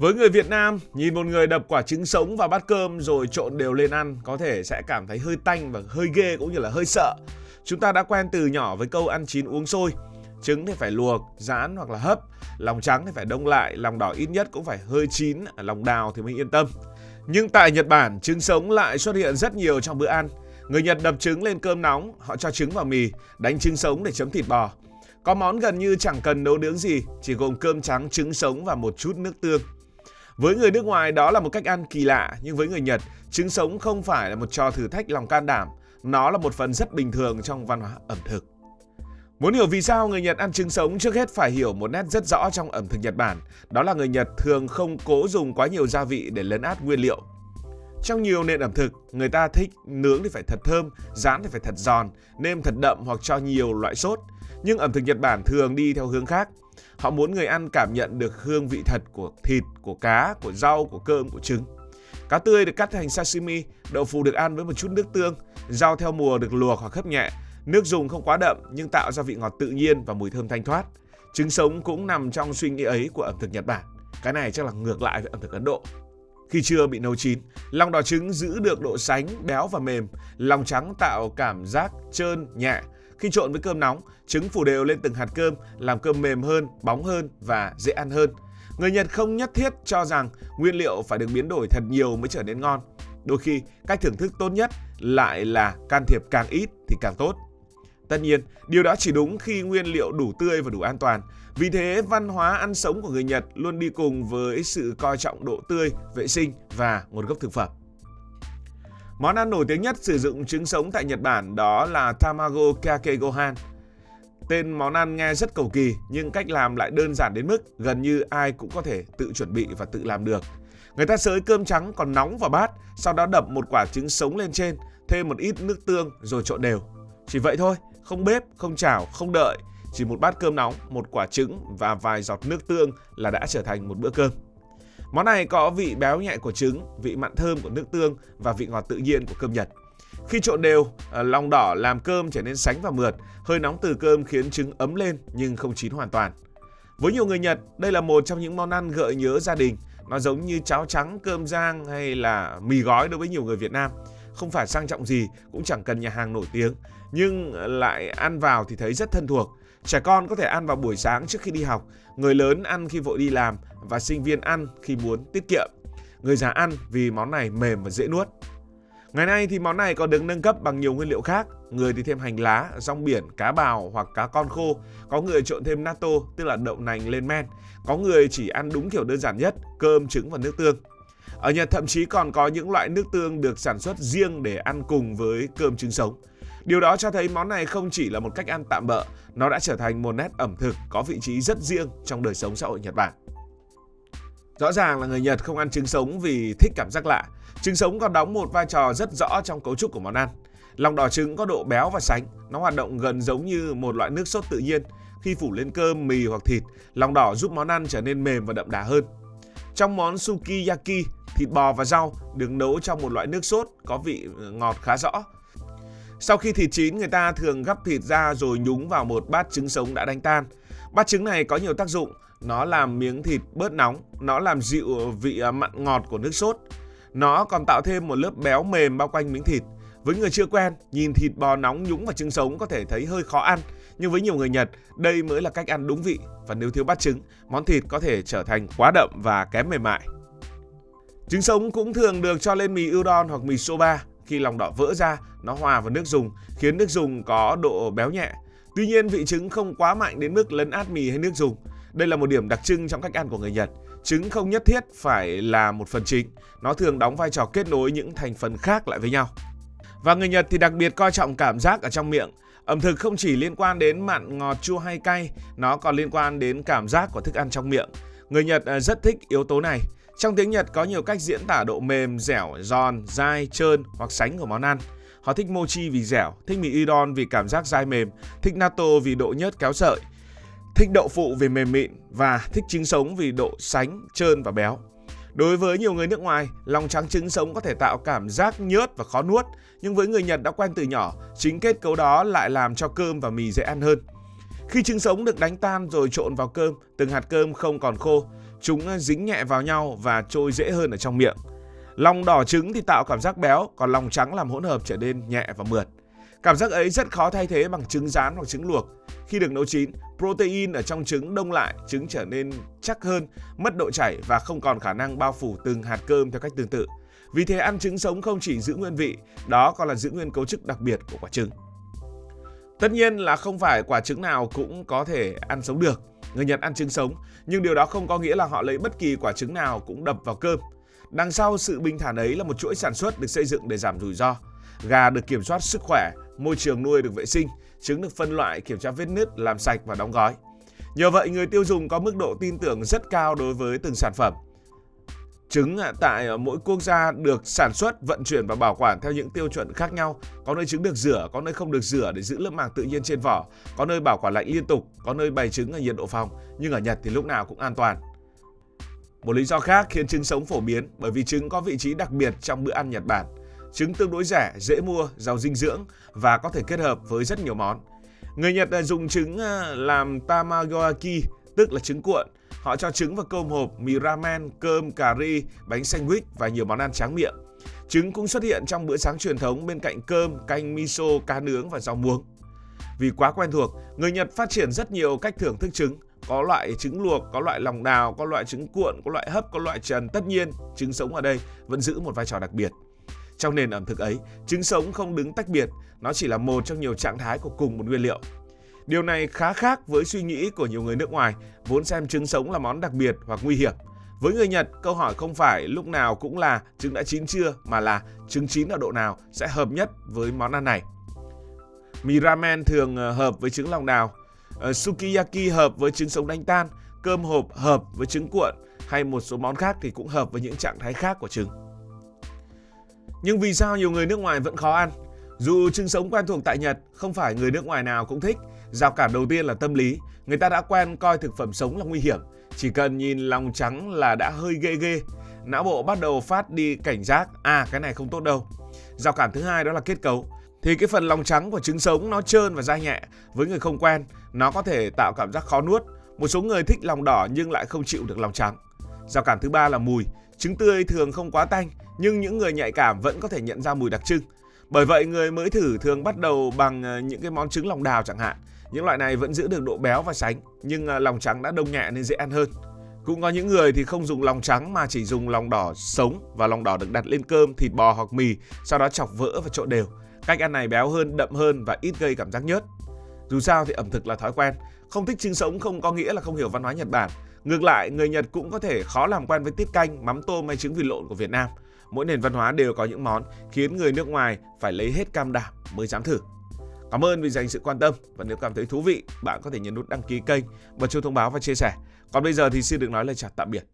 Với người Việt Nam, nhìn một người đập quả trứng sống vào bát cơm rồi trộn đều lên ăn có thể sẽ cảm thấy hơi tanh và hơi ghê cũng như là hơi sợ. Chúng ta đã quen từ nhỏ với câu ăn chín uống sôi. Trứng thì phải luộc, rán hoặc là hấp, lòng trắng thì phải đông lại, lòng đỏ ít nhất cũng phải hơi chín, lòng đào thì mới yên tâm. Nhưng tại Nhật Bản, trứng sống lại xuất hiện rất nhiều trong bữa ăn. Người Nhật đập trứng lên cơm nóng, họ cho trứng vào mì, đánh trứng sống để chấm thịt bò. Có món gần như chẳng cần nấu nướng gì, chỉ gồm cơm trắng, trứng sống và một chút nước tương. Với người nước ngoài đó là một cách ăn kỳ lạ, nhưng với người Nhật, trứng sống không phải là một trò thử thách lòng can đảm, nó là một phần rất bình thường trong văn hóa ẩm thực. Muốn hiểu vì sao người Nhật ăn trứng sống, trước hết phải hiểu một nét rất rõ trong ẩm thực Nhật Bản, đó là người Nhật thường không cố dùng quá nhiều gia vị để lấn át nguyên liệu. Trong nhiều nền ẩm thực, người ta thích nướng thì phải thật thơm, rán thì phải thật giòn, nêm thật đậm hoặc cho nhiều loại sốt. Nhưng ẩm thực Nhật Bản thường đi theo hướng khác. Họ muốn người ăn cảm nhận được hương vị thật của thịt, của cá, của rau, của cơm, của trứng. Cá tươi được cắt thành sashimi, đậu phụ được ăn với một chút nước tương, rau theo mùa được luộc hoặc hấp nhẹ. Nước dùng không quá đậm nhưng tạo ra vị ngọt tự nhiên và mùi thơm thanh thoát. Trứng sống cũng nằm trong suy nghĩ ấy của ẩm thực Nhật Bản. Cái này chắc là ngược lại với ẩm thực Ấn Độ. Khi chưa bị nấu chín, lòng đỏ trứng giữ được độ sánh, béo và mềm. Lòng trắng tạo cảm giác trơn, nhẹ. Khi trộn với cơm nóng, trứng phủ đều lên từng hạt cơm, làm cơm mềm hơn, bóng hơn và dễ ăn hơn. Người Nhật không nhất thiết cho rằng nguyên liệu phải được biến đổi thật nhiều mới trở nên ngon. Đôi khi, cách thưởng thức tốt nhất lại là can thiệp càng ít thì càng tốt. Tất nhiên, điều đó chỉ đúng khi nguyên liệu đủ tươi và đủ an toàn. Vì thế, văn hóa ăn sống của người Nhật luôn đi cùng với sự coi trọng độ tươi, vệ sinh và nguồn gốc thực phẩm. Món ăn nổi tiếng nhất sử dụng trứng sống tại Nhật Bản đó là Tamago Kake Gohan. Tên món ăn nghe rất cầu kỳ nhưng cách làm lại đơn giản đến mức gần như ai cũng có thể tự chuẩn bị và tự làm được. Người ta xới cơm trắng còn nóng vào bát, sau đó đập một quả trứng sống lên trên, thêm một ít nước tương rồi trộn đều. Chỉ vậy thôi, không bếp, không chảo, không đợi, chỉ một bát cơm nóng, một quả trứng và vài giọt nước tương là đã trở thành một bữa cơm. Món này có vị béo nhẹ của trứng, vị mặn thơm của nước tương và vị ngọt tự nhiên của cơm Nhật. Khi trộn đều, lòng đỏ làm cơm trở nên sánh và mượt, hơi nóng từ cơm khiến trứng ấm lên nhưng không chín hoàn toàn. Với nhiều người Nhật, đây là một trong những món ăn gợi nhớ gia đình. Nó giống như cháo trắng, cơm rang hay là mì gói đối với nhiều người Việt Nam. Không phải sang trọng gì, cũng chẳng cần nhà hàng nổi tiếng, nhưng lại ăn vào thì thấy rất thân thuộc. Trẻ con có thể ăn vào buổi sáng trước khi đi học, người lớn ăn khi vội đi làm và sinh viên ăn khi muốn tiết kiệm. Người già ăn vì món này mềm và dễ nuốt. Ngày nay thì món này còn được nâng cấp bằng nhiều nguyên liệu khác. Người thì thêm hành lá, rong biển, cá bào hoặc cá con khô. Có người trộn thêm natto, tức là đậu nành lên men. Có người chỉ ăn đúng kiểu đơn giản nhất, cơm, trứng và nước tương. Ở Nhật thậm chí còn có những loại nước tương được sản xuất riêng để ăn cùng với cơm trứng sống. Điều đó cho thấy món này không chỉ là một cách ăn tạm bợ, nó đã trở thành một nét ẩm thực có vị trí rất riêng trong đời sống xã hội Nhật Bản. Rõ ràng là người Nhật không ăn trứng sống vì thích cảm giác lạ. Trứng sống còn đóng một vai trò rất rõ trong cấu trúc của món ăn. Lòng đỏ trứng có độ béo và sánh, nó hoạt động gần giống như một loại nước sốt tự nhiên. Khi phủ lên cơm, mì hoặc thịt, lòng đỏ giúp món ăn trở nên mềm và đậm đà hơn. Trong món sukiyaki, thịt bò và rau được nấu trong một loại nước sốt có vị ngọt khá rõ. Sau khi thịt chín, người ta thường gắp thịt ra rồi nhúng vào một bát trứng sống đã đánh tan. Bát trứng này có nhiều tác dụng, nó làm miếng thịt bớt nóng, nó làm dịu vị mặn ngọt của nước sốt. Nó còn tạo thêm một lớp béo mềm bao quanh miếng thịt. Với người chưa quen, nhìn thịt bò nóng nhúng vào trứng sống có thể thấy hơi khó ăn. Nhưng với nhiều người Nhật, đây mới là cách ăn đúng vị. Và nếu thiếu bát trứng, món thịt có thể trở thành quá đậm và kém mềm mại. Trứng sống cũng thường được cho lên mì udon hoặc mì soba. Khi lòng đỏ vỡ ra, nó hòa vào nước dùng, khiến nước dùng có độ béo nhẹ. Tuy nhiên, vị trứng không quá mạnh đến mức lấn át mì hay nước dùng. Đây là một điểm đặc trưng trong cách ăn của người Nhật. Trứng không nhất thiết phải là một phần chính, nó thường đóng vai trò kết nối những thành phần khác lại với nhau. Và người Nhật thì đặc biệt coi trọng cảm giác ở trong miệng. Ẩm thực không chỉ liên quan đến mặn, ngọt, chua hay cay, nó còn liên quan đến cảm giác của thức ăn trong miệng. Người Nhật rất thích yếu tố này. Trong tiếng Nhật có nhiều cách diễn tả độ mềm, dẻo, giòn, dai, trơn hoặc sánh của món ăn. Họ thích mochi vì dẻo, thích mì udon vì cảm giác dai mềm, thích natto vì độ nhớt kéo sợi, thích đậu phụ vì mềm mịn và thích trứng sống vì độ sánh, trơn và béo. Đối với nhiều người nước ngoài, lòng trắng trứng sống có thể tạo cảm giác nhớt và khó nuốt, nhưng với người Nhật đã quen từ nhỏ, chính kết cấu đó lại làm cho cơm và mì dễ ăn hơn. Khi trứng sống được đánh tan rồi trộn vào cơm, từng hạt cơm không còn khô, chúng dính nhẹ vào nhau và trôi dễ hơn ở trong miệng. Lòng đỏ trứng thì tạo cảm giác béo, còn lòng trắng làm hỗn hợp trở nên nhẹ và mượt. Cảm giác ấy rất khó thay thế bằng trứng rán hoặc trứng luộc. Khi được nấu chín, protein ở trong trứng đông lại, trứng trở nên chắc hơn, mất độ chảy và không còn khả năng bao phủ từng hạt cơm theo cách tương tự. Vì thế ăn trứng sống không chỉ giữ nguyên vị, đó còn là giữ nguyên cấu trúc đặc biệt của quả trứng. Tất nhiên là không phải quả trứng nào cũng có thể ăn sống được. Người Nhật ăn trứng sống, nhưng điều đó không có nghĩa là họ lấy bất kỳ quả trứng nào cũng đập vào cơm. Đằng sau sự bình thản ấy là một chuỗi sản xuất được xây dựng để giảm rủi ro. Gà được kiểm soát sức khỏe, môi trường nuôi được vệ sinh, trứng được phân loại, kiểm tra vết nứt, làm sạch và đóng gói. Nhờ vậy, người tiêu dùng có mức độ tin tưởng rất cao đối với từng sản phẩm. Trứng tại mỗi quốc gia được sản xuất, vận chuyển và bảo quản theo những tiêu chuẩn khác nhau. Có nơi trứng được rửa, có nơi không được rửa để giữ lớp màng tự nhiên trên vỏ, có nơi bảo quản lạnh liên tục, có nơi bày trứng ở nhiệt độ phòng, nhưng ở Nhật thì lúc nào cũng an toàn. Một lý do khác khiến trứng sống phổ biến bởi vì trứng có vị trí đặc biệt trong bữa ăn Nhật Bản. Trứng tương đối rẻ, dễ mua, giàu dinh dưỡng và có thể kết hợp với rất nhiều món. Người Nhật dùng trứng làm tamagoyaki, tức là trứng cuộn. Họ cho trứng vào cơm hộp, mì ramen, cơm, cà ri, bánh sandwich và nhiều món ăn tráng miệng. Trứng cũng xuất hiện trong bữa sáng truyền thống bên cạnh cơm, canh miso, cá nướng và rau muống. Vì quá quen thuộc, người Nhật phát triển rất nhiều cách thưởng thức trứng. Có loại trứng luộc, có loại lòng đào, có loại trứng cuộn, có loại hấp, có loại trần. Tất nhiên, trứng sống ở đây vẫn giữ một vai trò đặc biệt. Trong nền ẩm thực ấy, trứng sống không đứng tách biệt, nó chỉ là một trong nhiều trạng thái của cùng một nguyên liệu. Điều này khá khác với suy nghĩ của nhiều người nước ngoài, vốn xem trứng sống là món đặc biệt hoặc nguy hiểm. Với người Nhật, câu hỏi không phải lúc nào cũng là trứng đã chín chưa, mà là trứng chín ở độ nào sẽ hợp nhất với món ăn này. Mì ramen thường hợp với trứng lòng đào, sukiyaki hợp với trứng sống đánh tan, cơm hộp hợp với trứng cuộn, hay một số món khác thì cũng hợp với những trạng thái khác của trứng. Nhưng vì sao nhiều người nước ngoài vẫn khó ăn? Dù trứng sống quen thuộc tại Nhật, không phải người nước ngoài nào cũng thích. Rào cản đầu tiên là tâm lý. Người ta đã quen coi thực phẩm sống là nguy hiểm. Chỉ cần nhìn lòng trắng là đã hơi ghê. Não bộ bắt đầu phát đi cảnh giác, cái này không tốt đâu. Rào cản thứ hai đó là kết cấu. Thì cái phần lòng trắng của trứng sống nó trơn và dai nhẹ. Với người không quen, nó có thể tạo cảm giác khó nuốt. Một số người thích lòng đỏ nhưng lại không chịu được lòng trắng. Rào cản thứ ba là mùi. Trứng tươi thường không quá tanh, nhưng những người nhạy cảm vẫn có thể nhận ra mùi đặc trưng. Bởi vậy người mới thử thường bắt đầu bằng những cái món trứng lòng đào chẳng hạn. Những loại này vẫn giữ được độ béo và sánh, nhưng lòng trắng đã đông nhẹ nên dễ ăn hơn. Cũng có những người thì không dùng lòng trắng mà chỉ dùng lòng đỏ sống, và lòng đỏ được đặt lên cơm, thịt bò hoặc mì, sau đó chọc vỡ và trộn đều. Cách ăn này béo hơn, đậm hơn và ít gây cảm giác nhớt. Dù sao thì ẩm thực là thói quen. Không thích trứng sống không có nghĩa là không hiểu văn hóa Nhật Bản. Ngược lại, người Nhật cũng có thể khó làm quen với tiết canh, mắm tôm hay trứng vịt lộn của Việt Nam. Mỗi nền văn hóa đều có những món khiến người nước ngoài phải lấy hết cam đảm mới dám thử. Cảm ơn vì dành sự quan tâm, và nếu cảm thấy thú vị, bạn có thể nhấn nút đăng ký kênh, bật chuông thông báo và chia sẻ. Còn bây giờ thì xin được nói lời chào tạm biệt.